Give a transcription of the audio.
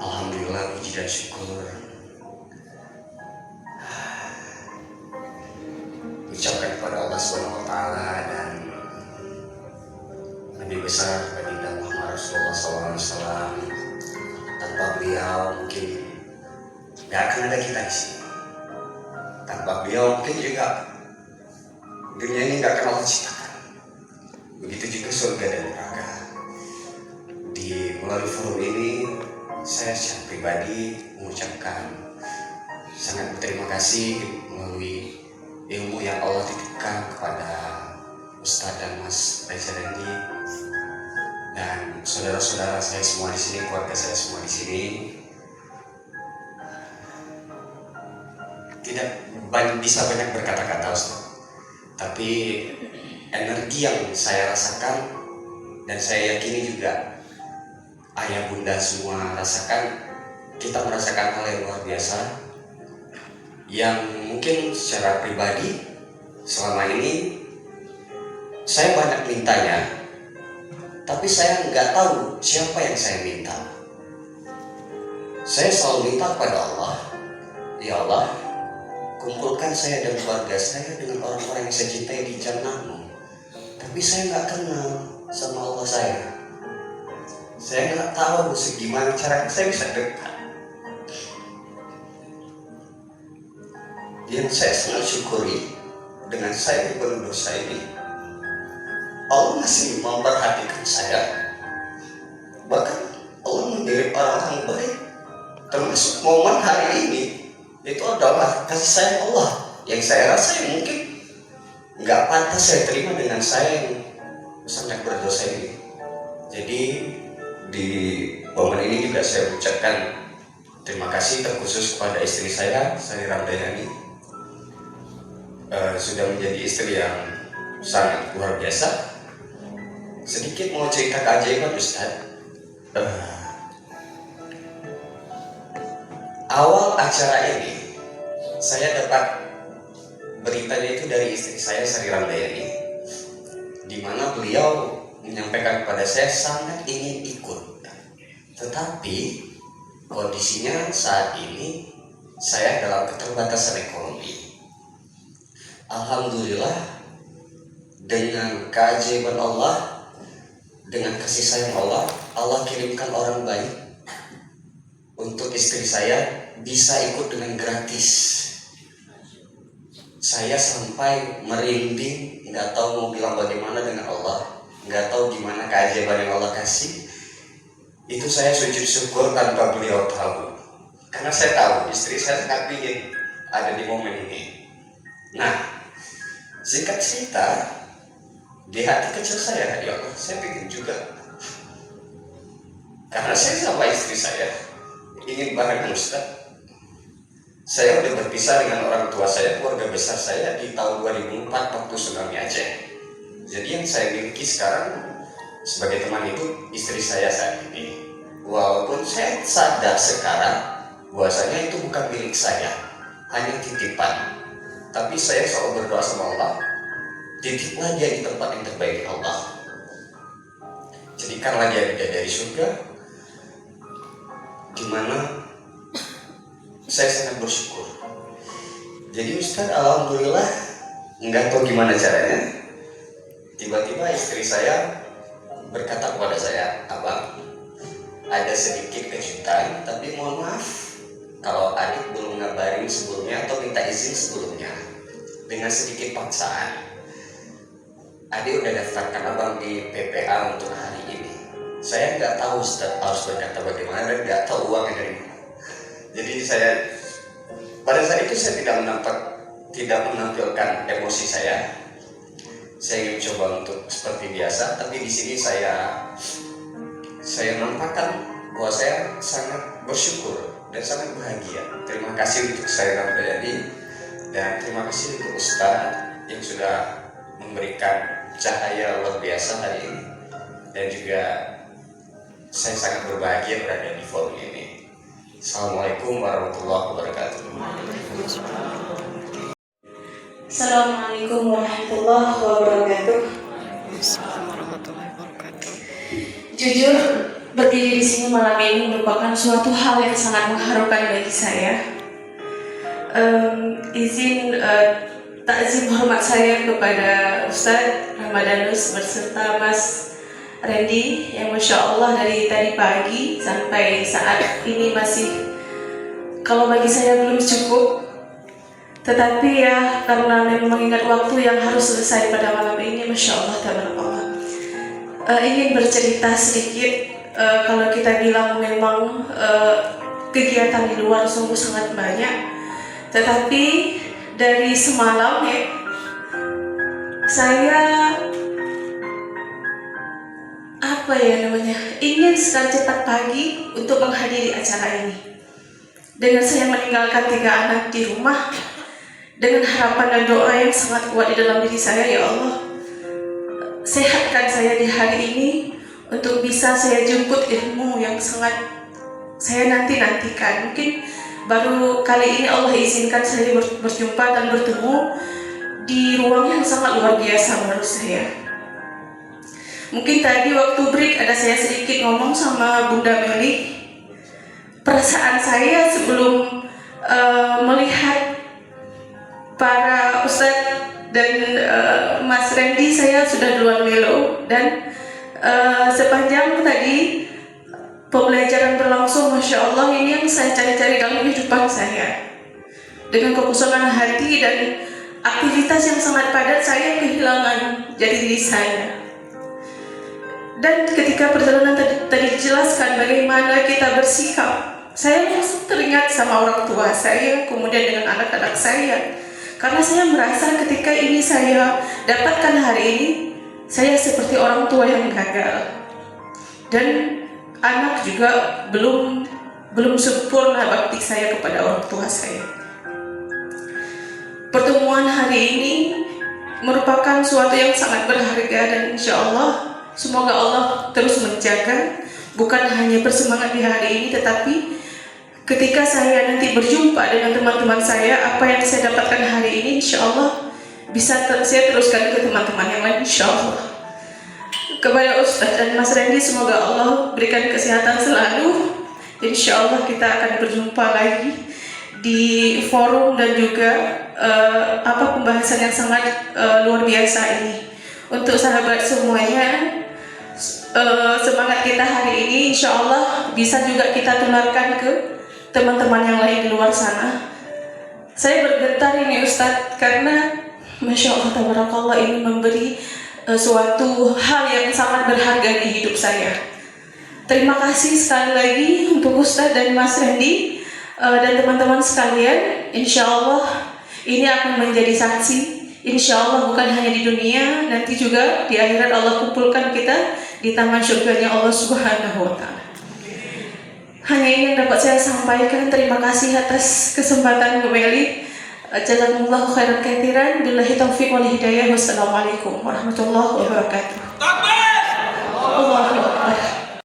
Alhamdulillah, puji dan syukur ucapkan kepada Allah Subhanahu wa taala dan Nabi besar baginda Muhammad Rasulullah SAW. Tanpa beliau mungkin gak akan ada kita di sini. Tanpa beliau mungkin juga dunia ini gak akan Allah ciptakan. Begitu juga surga dan neraka. Di melalui forum ini saya secara pribadi mengucapkan sangat berterima kasih melalui ilmu yang Allah titipkan kepada Ustadz dan Mas Reza Dendi dan saudara-saudara saya semua di sini, keluarga saya semua di sini. Tidak bisa banyak berkata-kata, Ustadz, tapi energi yang saya rasakan dan saya yakini juga ayah bunda semua rasakan, kita merasakan hal yang luar biasa yang mungkin secara pribadi selama ini saya banyak mintanya, tapi saya nggak tahu siapa yang saya minta. Saya selalu minta kepada Allah, ya Allah, kumpulkan saya dan keluarga saya dengan orang-orang yang saya cintai di jannah-Mu. Tapi saya nggak kenal sama Allah saya. Saya nggak tahu segimana caranya saya bisa dekat. Yang saya sangat syukuri dengan saya di penuh dosa ini, Allah masih memperhatikan saya. Bahkan Allah mengirim orang-orang baik, termasuk momen hari ini. Itu adalah kasih sayang Allah yang saya rasa yang mungkin nggak pantas saya terima dengan saya yang sangat berdosa ini. Jadi di momen ini juga saya ucapkan terima kasih terkhusus kepada istri saya, Sari Ramdayani. Sudah menjadi istri yang sangat luar biasa. Sedikit mau cerita keajaiban, Ustaz. Awal acara ini saya dapat beritanya itu dari istri saya, Sari Ramdayani, di mana beliau menyampaikan kepada saya sangat ingin ikut, tetapi kondisinya saat ini saya dalam keterbatasan ekonomi. Alhamdulillah, dengan keajaiban Allah, dengan kasih sayang Allah, Allah kirimkan orang baik untuk istri saya bisa ikut dengan gratis. Saya sampai merinding, nggak tahu mau bilang bagaimana dengan Allah, nggak tahu gimana keajaiban yang Allah kasih. Itu saya sujud syukur tanpa beliau tahu, karena saya tahu istri saya sangat ingin ada di momen ini. Nah, singkat cerita, di hati kecil saya, ya Allah, saya ingin juga, karena saya sama istri saya ingin bareng Ustaz. Saya udah berpisah dengan orang tua saya, keluarga besar saya di tahun 2004 waktu tsunami Aceh. Jadi yang saya miliki sekarang sebagai teman itu istri saya saat ini. Walaupun saya sadar sekarang bahwasanya itu bukan milik saya, hanya titipan. Tapi saya selalu berdoa sama Allah, titiplah dia di tempat yang terbaik Allah. Jadikanlah dia dari surga, dimana saya sangat bersyukur. Jadi Ustaz, alhamdulillah, nggak tahu gimana caranya, tiba-tiba istri saya berkata kepada saya, Abang, ada sedikit kejutan, tapi mohon maaf kalau adik belum ngabarin sebelumnya atau minta izin sebelumnya. Dengan sedikit paksaan, adik udah daftarkan abang di PPA untuk hari ini. Saya nggak tahu Ustaz harus berkata bagaimana dan nggak tahu uangnya dari mana. Jadi saya pada saat itu saya tidak menampilkan emosi saya. Saya ingin coba untuk seperti biasa, tapi di sini saya nampakkan bahwa saya sangat bersyukur dan sangat bahagia. Terima kasih untuk saya Ramdayani dan terima kasih untuk Ustadz yang sudah memberikan cahaya luar biasa hari ini, dan juga saya sangat berbahagia berada di forum ini. Assalamualaikum warahmatullahi wabarakatuh. Assalamualaikum warahmatullahi wabarakatuh. Assalamualaikum warahmatullahi wabarakatuh. Jujur, Berdiri di sini malam ini merupakan suatu hal yang sangat mengharukan bagi saya. Izin takzim hormat saya kepada Ustadz Ramadanus berserta Mas Randy yang Masya Allah dari tadi pagi sampai saat ini masih, kalau bagi saya belum cukup, tetapi ya karena memang mengingat waktu yang harus selesai pada malam ini, Masya Allah tabarakallah. Ingin bercerita sedikit. Kalau kita bilang memang kegiatan di luar sungguh sangat banyak, tetapi dari semalam ya saya ingin sekali cepat pagi untuk menghadiri acara ini. Dengan saya meninggalkan 3 anak di rumah dengan harapan dan doa yang sangat kuat di dalam diri saya, ya Allah, sehatkan saya di hari ini untuk bisa saya jemput ilmu yang sangat saya nantikan. Mungkin baru kali ini Allah izinkan saya berjumpa dan bertemu di ruang yang sangat luar biasa menurut saya. Mungkin tadi waktu break ada saya sedikit ngomong sama Bunda Meli. Perasaan saya sebelum melihat para ustadz dan Mas Randy, saya sudah duluan melo, dan sepanjang tadi pembelajaran berlangsung, Masya Allah, ini yang saya cari-cari dalam kehidupan saya. Dengan kekosongan hati dan aktivitas yang sangat padat, saya kehilangan jati diri saya. Dan ketika perjalanan tadi dijelaskan bagaimana kita bersikap, saya langsung teringat sama orang tua saya, kemudian dengan anak-anak saya. Karena saya merasa ketika ini saya dapatkan hari ini, saya seperti orang tua yang gagal, dan anak juga belum sempurna bakti saya kepada orang tua saya. Pertemuan hari ini merupakan suatu yang sangat berharga, dan insya Allah semoga Allah terus menjaga, bukan hanya bersemangat di hari ini, tetapi ketika saya nanti berjumpa dengan teman-teman saya, apa yang saya dapatkan hari ini insya Allah bisa saya teruskan ke teman-teman yang lain insya Allah. Kepada Ustadz dan Mas Randy, semoga Allah berikan kesehatan selalu. Insya Allah kita akan berjumpa lagi di forum dan juga pembahasan yang sangat luar biasa ini. Untuk sahabat semuanya, semangat kita hari ini insya Allah bisa juga kita tularkan ke teman-teman yang lain di luar sana. Saya bergetar ini Ustadz karena Masya Allah tabarakallah, ini memberi suatu hal yang sangat berharga di hidup saya. Terima kasih sekali lagi untuk Ustadz dan Mas Randy dan teman-teman sekalian. Insya Allah ini akan menjadi saksi, insya Allah bukan hanya di dunia, nanti juga di akhirat Allah kumpulkan kita di taman surganya Allah Subhanahu wa Ta'ala. Hanya ini yang dapat saya sampaikan. Terima kasih atas kesempatan kembali. Jazakumullahu khairan katsiran. Billahi taufiq wal hidayah. Wassalamualaikum warahmatullahi wabarakatuh.